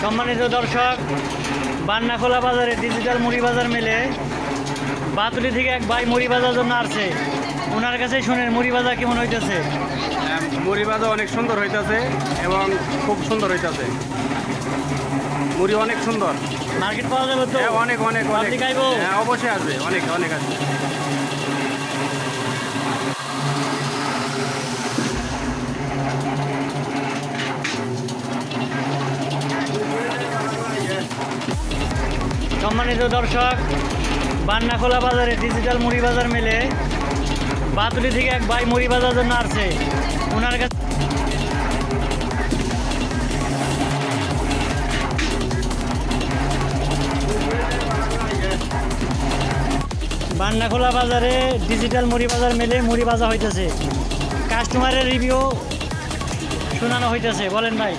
সম্মানিত দর্শক, বান্নাখোলা বাজারে ডিজিটাল মুড়ি বাজার মেলে বাতুলি থেকে এক ভাই মুড়ি বাজার জন্য আসছে। ওনার কাছে শুনেন মুড়ি বাজার কেমন হইতেছে। মুড়ি ভাজা অনেক সুন্দর হইতাছে এবং খুব সুন্দর হইতাছে। মুড়ি অনেক সুন্দর। মার্কেট পাওয়া যাবে তো? অনেক অনেক অনেক আপনি খাইবো? হ্যাঁ, অবশ্যই আসবে, অনেক অনেক আসবে। সম্মানিত দর্শক, বান্নাখোলা বাজারে ডিজিটাল মুড়ি বাজার মেলে বাতুলি থেকে এক ভাই মুড়ি বাজার জন্য আসছে। ওনার কাছে বান্নাখোলা বাজারে ডিজিটাল মুড়ি বাজার মেলে মুড়ি বাজার হইতেছে। কাস্টমারের রিভিউ শোনানো হইতেছে। বলেন ভাই।